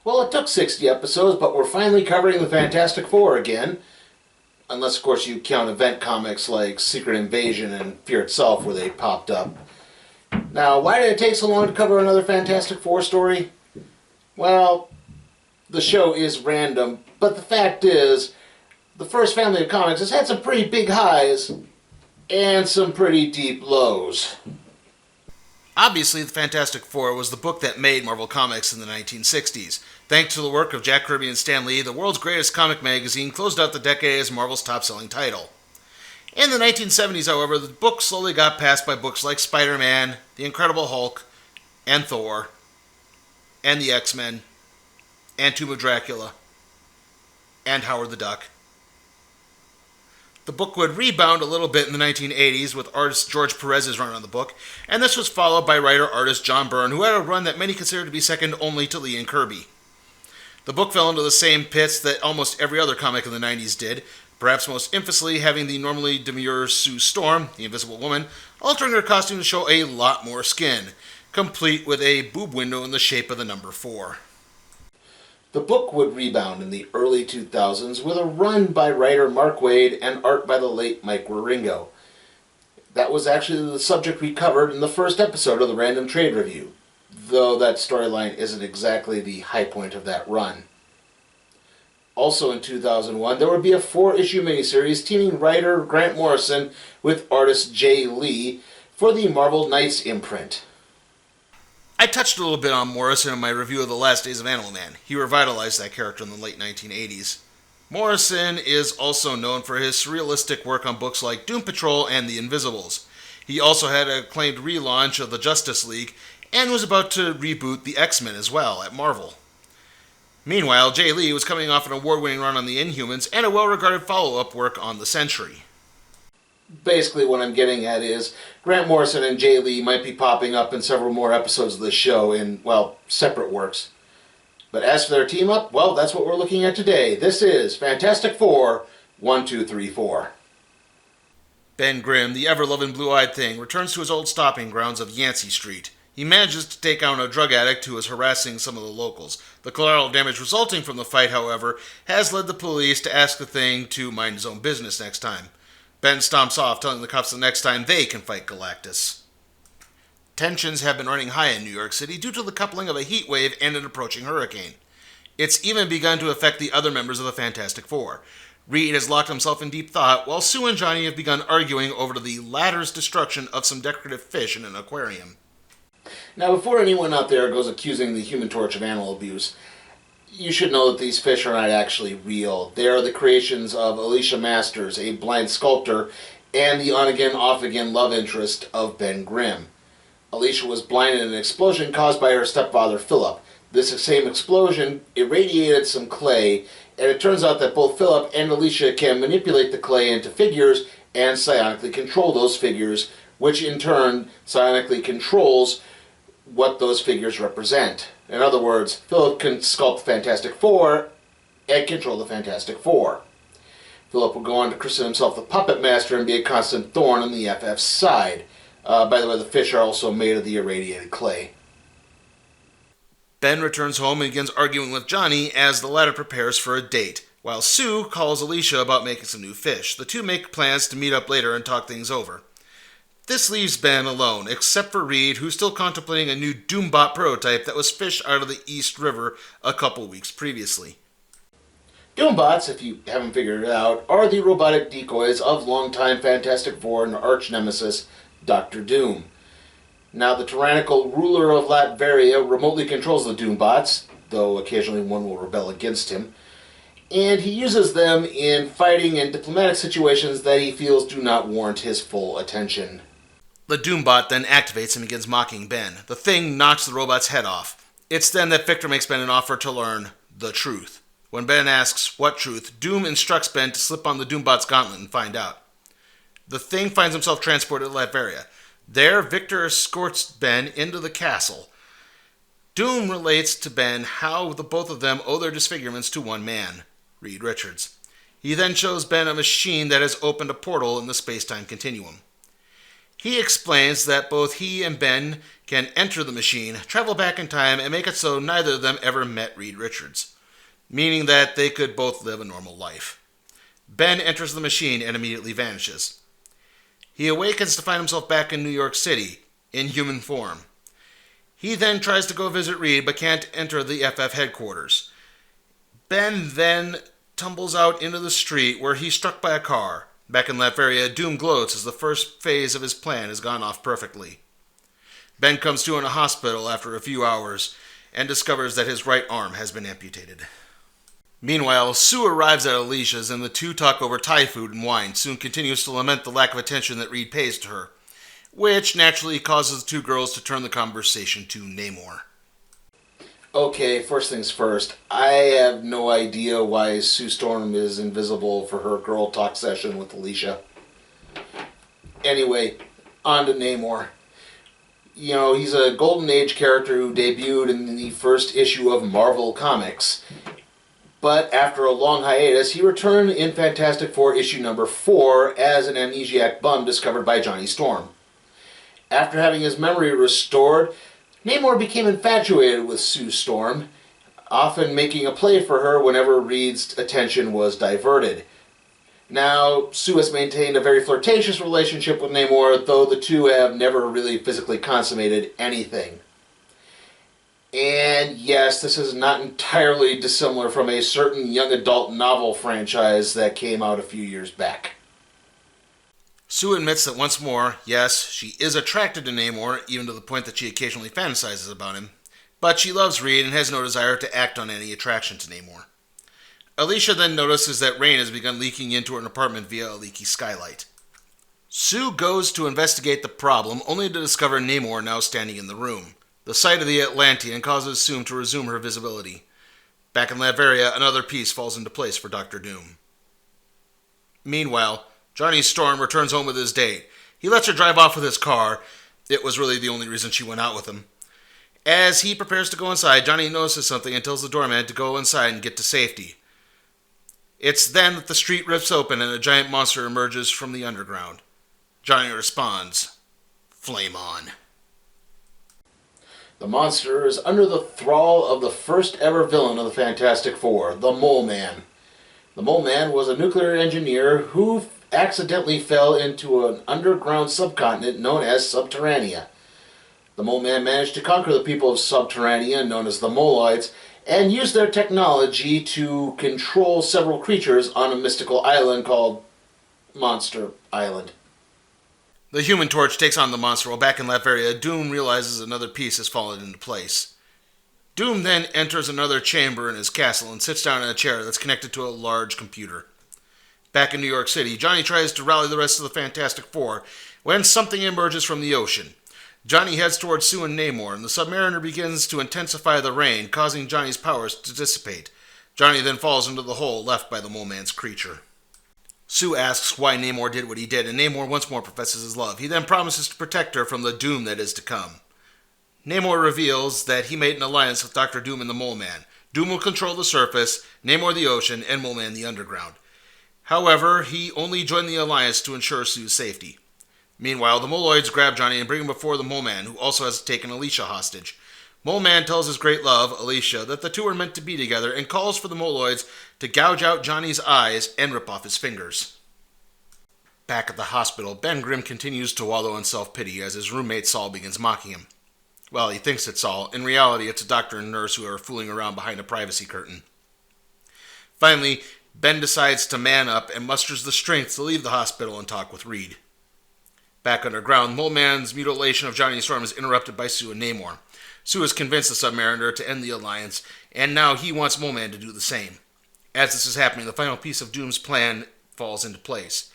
Well, it took 60 episodes, but we're finally covering the Fantastic Four again. Unless, of course, you count event comics like Secret Invasion and Fear Itself, where they popped up. Now, why did it take so long to cover another Fantastic Four story? Well, the show is random, but the fact is, the first family of comics has had some pretty big highs and some pretty deep lows. Obviously, the Fantastic Four was the book that made Marvel Comics in the 1960s. Thanks to the work of Jack Kirby and Stan Lee, the world's greatest comic magazine closed out the decade as Marvel's top-selling title. In the 1970s, however, the book slowly got passed by books like Spider-Man, The Incredible Hulk, and Thor, and the X-Men, and Tomb of Dracula, and Howard the Duck. The book would rebound a little bit in the 1980s with artist George Perez's run on the book, and this was followed by writer-artist John Byrne, who had a run that many consider to be second only to Lee and Kirby. The book fell into the same pits that almost every other comic in the 90s did, perhaps most infamously having the normally demure Sue Storm, the Invisible Woman, altering her costume to show a lot more skin, complete with a boob window in the shape of the number 4. The book would rebound in the early 2000s with a run by writer Mark Waid and art by the late Mike Wieringo. That was actually the subject we covered in the first episode of the Random Trade Review, though that storyline isn't exactly the high point of that run. Also in 2001, there would be a 4-issue miniseries teaming writer Grant Morrison with artist Jay Lee for the Marvel Knights imprint. I touched a little bit on Morrison in my review of The Last Days of Animal Man. He revitalized that character in the late 1980s. Morrison is also known for his surrealistic work on books like Doom Patrol and The Invisibles. He also had an acclaimed relaunch of the Justice League and was about to reboot the X-Men as well at Marvel. Meanwhile, Jay Lee was coming off an award-winning run on the Inhumans and a well-regarded follow-up work on The Sentry. Basically what I'm getting at is Grant Morrison and Jay Lee might be popping up in several more episodes of this show in, well, separate works. But as for their team-up, well, that's what we're looking at today. This is Fantastic Four 1, 2, 3, 4. Ben Grimm, the ever-loving blue-eyed thing, returns to his old stopping grounds of Yancey Street. He manages to take out a drug addict who is harassing some of the locals. The collateral damage resulting from the fight, however, has led the police to ask the Thing to mind his own business next time. Ben stomps off, telling the cops the next time they can fight Galactus. Tensions have been running high in New York City due to the coupling of a heat wave and an approaching hurricane. It's even begun to affect the other members of the Fantastic Four. Reed has locked himself in deep thought, while Sue and Johnny have begun arguing over the latter's destruction of some decorative fish in an aquarium. Now, before anyone out there goes accusing the Human Torch of animal abuse, you should know that these fish are not actually real. They are the creations of Alicia Masters, a blind sculptor, and the on-again, off-again love interest of Ben Grimm. Alicia was blind in an explosion caused by her stepfather, Philip. This same explosion irradiated some clay, and it turns out that both Philip and Alicia can manipulate the clay into figures and psionically control those figures, which in turn psionically controls what those figures represent. In other words, Philip can sculpt the Fantastic Four and control the Fantastic Four. Philip will go on to christen himself the Puppet Master and be a constant thorn on the FF's side. By the way, the fish are also made of the irradiated clay. Ben returns home and begins arguing with Johnny as the latter prepares for a date, while Sue calls Alicia about making some new fish. The two make plans to meet up later and talk things over. This leaves Ben alone, except for Reed, who's still contemplating a new Doombot prototype that was fished out of the East River a couple weeks previously. Doombots, if you haven't figured it out, are the robotic decoys of longtime Fantastic Four and arch-nemesis Dr. Doom. Now, the tyrannical ruler of Latveria remotely controls the Doombots, though occasionally one will rebel against him, and he uses them in fighting and diplomatic situations that he feels do not warrant his full attention. The Doombot then activates and begins mocking Ben. The Thing knocks the robot's head off. It's then that Victor makes Ben an offer to learn the truth. When Ben asks what truth, Doom instructs Ben to slip on the Doombot's gauntlet and find out. The Thing finds himself transported to Latveria. There, Victor escorts Ben into the castle. Doom relates to Ben how the both of them owe their disfigurements to one man, Reed Richards. He then shows Ben a machine that has opened a portal in the space-time continuum. He explains that both he and Ben can enter the machine, travel back in time, and make it so neither of them ever met Reed Richards, meaning that they could both live a normal life. Ben enters the machine and immediately vanishes. He awakens to find himself back in New York City, in human form. He then tries to go visit Reed, but can't enter the FF headquarters. Ben then tumbles out into the street where he's struck by a car. Back in Latveria, Doom gloats as the first phase of his plan has gone off perfectly. Ben comes to in a hospital after a few hours and discovers that his right arm has been amputated. Meanwhile, Sue arrives at Alicia's and the two talk over Thai food and wine. Sue continues to lament the lack of attention that Reed pays to her, which naturally causes the two girls to turn the conversation to Namor. Okay, first things first. I have no idea why Sue Storm is invisible for her girl talk session with Alicia. Anyway, on to Namor. You know, he's a Golden Age character who debuted in the first issue of Marvel Comics. But after a long hiatus, he returned in Fantastic Four issue number 4 as an amnesiac bum discovered by Johnny Storm. After having his memory restored, Namor became infatuated with Sue Storm, often making a play for her whenever Reed's attention was diverted. Now, Sue has maintained a very flirtatious relationship with Namor, though the two have never really physically consummated anything. And yes, this is not entirely dissimilar from a certain young adult novel franchise that came out a few years back. Sue admits that once more, yes, she is attracted to Namor, even to the point that she occasionally fantasizes about him, but she loves Reed and has no desire to act on any attraction to Namor. Alicia then notices that rain has begun leaking into her apartment via a leaky skylight. Sue goes to investigate the problem, only to discover Namor now standing in the room. The sight of the Atlantean causes Sue to resume her visibility. Back in Latveria, another piece falls into place for Dr. Doom. Meanwhile, Johnny Storm returns home with his date. He lets her drive off with his car. It was really the only reason she went out with him. As he prepares to go inside, Johnny notices something and tells the doorman to go inside and get to safety. It's then that the street rips open and a giant monster emerges from the underground. Johnny responds, "Flame on." The monster is under the thrall of the first ever villain of the Fantastic Four, the Mole Man. The Mole Man was a nuclear engineer who accidentally fell into an underground subcontinent known as Subterranea. The Mole Man managed to conquer the people of Subterranea, known as the Moloids, and used their technology to control several creatures on a mystical island called Monster Island. The Human Torch takes on the monster while back in Latveria, Doom realizes another piece has fallen into place. Doom then enters another chamber in his castle and sits down in a chair that's connected to a large computer. Back in New York City, Johnny tries to rally the rest of the Fantastic Four when something emerges from the ocean. Johnny heads towards Sue and Namor, and the Submariner begins to intensify the rain, causing Johnny's powers to dissipate. Johnny then falls into the hole left by the Mole Man's creature. Sue asks why Namor did what he did, and Namor once more professes his love. He then promises to protect her from the doom that is to come. Namor reveals that he made an alliance with Dr. Doom and the Mole Man. Doom will control the surface, Namor the ocean, and Mole Man the underground. However, he only joined the alliance to ensure Sue's safety. Meanwhile, the Moloids grab Johnny and bring him before the Mole Man, who also has taken Alicia hostage. Mole Man tells his great love, Alicia, that the two are meant to be together and calls for the Moloids to gouge out Johnny's eyes and rip off his fingers. Back at the hospital, Ben Grimm continues to wallow in self-pity as his roommate Saul begins mocking him. Well, he thinks it's Saul. In reality, it's a doctor and nurse who are fooling around behind a privacy curtain. Finally, Ben decides to man up and musters the strength to leave the hospital and talk with Reed. Back underground, Mole Man's mutilation of Johnny Storm is interrupted by Sue and Namor. Sue has convinced the Submariner to end the alliance, and now he wants Mole Man to do the same. As this is happening, the final piece of Doom's plan falls into place.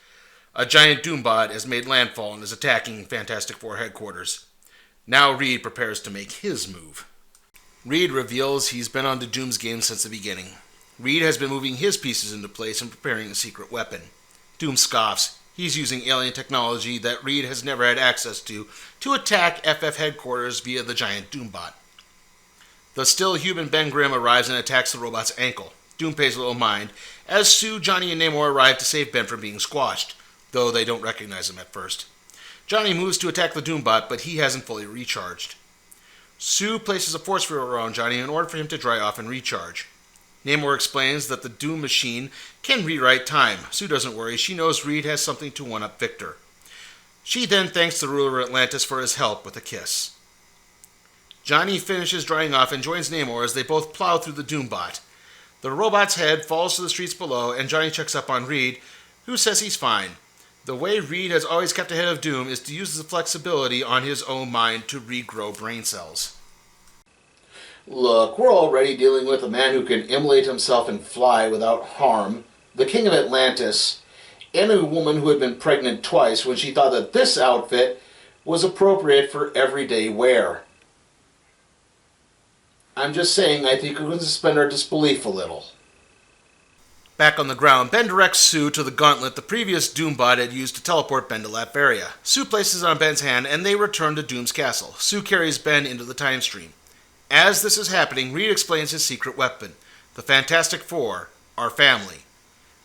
A giant Doombot has made landfall and is attacking Fantastic Four headquarters. Now Reed prepares to make his move. Reed reveals he's been on to Doom's game since the beginning. Reed has been moving his pieces into place and preparing a secret weapon. Doom scoffs. He's using alien technology that Reed has never had access to attack FF headquarters via the giant Doombot. The still human Ben Grimm arrives and attacks the robot's ankle. Doom pays little mind, as Sue, Johnny, and Namor arrive to save Ben from being squashed, though they don't recognize him at first. Johnny moves to attack the Doombot, but he hasn't fully recharged. Sue places a force field around Johnny in order for him to dry off and recharge. Namor explains that the Doom machine can rewrite time. Sue doesn't worry. She knows Reed has something to one-up Victor. She then thanks the ruler of Atlantis for his help with a kiss. Johnny finishes drying off and joins Namor as they both plow through the Doombot. The robot's head falls to the streets below, and Johnny checks up on Reed, who says he's fine. The way Reed has always kept ahead of Doom is to use the flexibility on his own mind to regrow brain cells. Look, we're already dealing with a man who can immolate himself and fly without harm, the king of Atlantis, and a woman who had been pregnant twice when she thought that this outfit was appropriate for everyday wear. I'm just saying, I think we're going to suspend our disbelief a little. Back on the ground, Ben directs Sue to the Gauntlet the previous Doombot had used to teleport Ben to Latveria. Sue places it on Ben's hand, and they return to Doom's castle. Sue carries Ben into the time stream. As this is happening, Reed explains his secret weapon. The Fantastic Four, our family.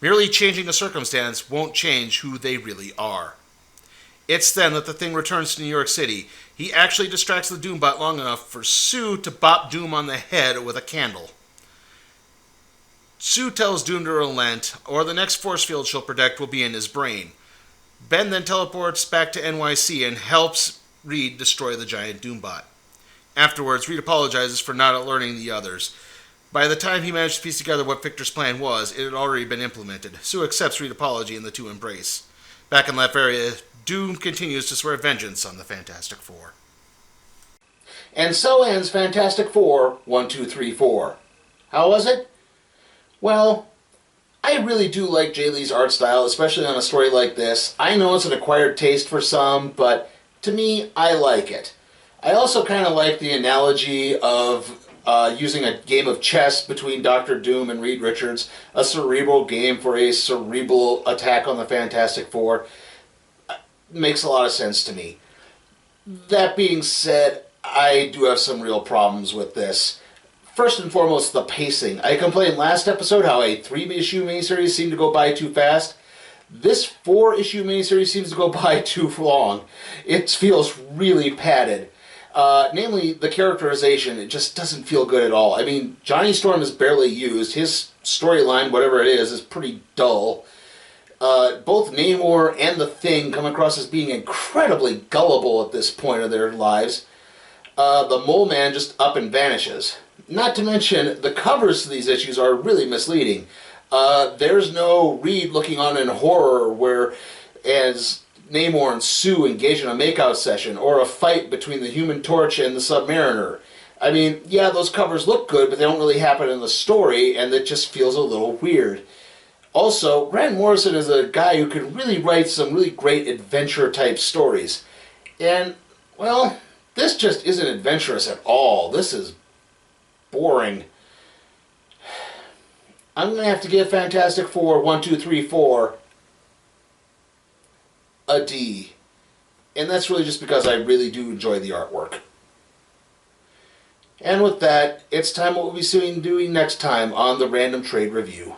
Merely changing a circumstance won't change who they really are. It's then that the Thing returns to New York City. He actually distracts the Doombot long enough for Sue to bop Doom on the head with a candle. Sue tells Doom to relent, or the next force field she'll protect will be in his brain. Ben then teleports back to NYC and helps Reed destroy the giant Doombot. Afterwards, Reed apologizes for not alerting the others. By the time he managed to piece together what Victor's plan was, it had already been implemented. Sue accepts Reed's apology and the two embrace. Back in Latveria, Doom continues to swear vengeance on the Fantastic Four. And so ends Fantastic Four 1, 2, 3, 4. How was it? Well, I really do like Jay Lee's art style, especially on a story like this. I know it's an acquired taste for some, but to me, I like it. I also kind of like the analogy of using a game of chess between Dr. Doom and Reed Richards, a cerebral game for a cerebral attack on the Fantastic Four. Makes a lot of sense to me. That being said, I do have some real problems with this. First and foremost, the pacing. I complained last episode how a 3-issue miniseries seemed to go by too fast. This 4-issue miniseries seems to go by too long. It feels really padded. Namely, the characterization, it just doesn't feel good at all. I mean, Johnny Storm is barely used. His storyline, whatever it is pretty dull. Both Namor and the Thing come across as being incredibly gullible at this point of their lives. The Mole Man just up and vanishes. Not to mention, the covers to these issues are really misleading. There's no Reed looking on in horror where as Namor and Sue engage in a makeout session, or a fight between the Human Torch and the Submariner. I mean, yeah, those covers look good, but they don't really happen in the story, and it just feels a little weird. Also, Grant Morrison is a guy who can really write some really great adventure-type stories. And, well, this just isn't adventurous at all. This is boring. I'm going to have to give Fantastic Four 1, 2, 3, 4 a D. And that's really just because I really do enjoy the artwork. And with that, it's time what we'll be doing next time on the Random Trade Review.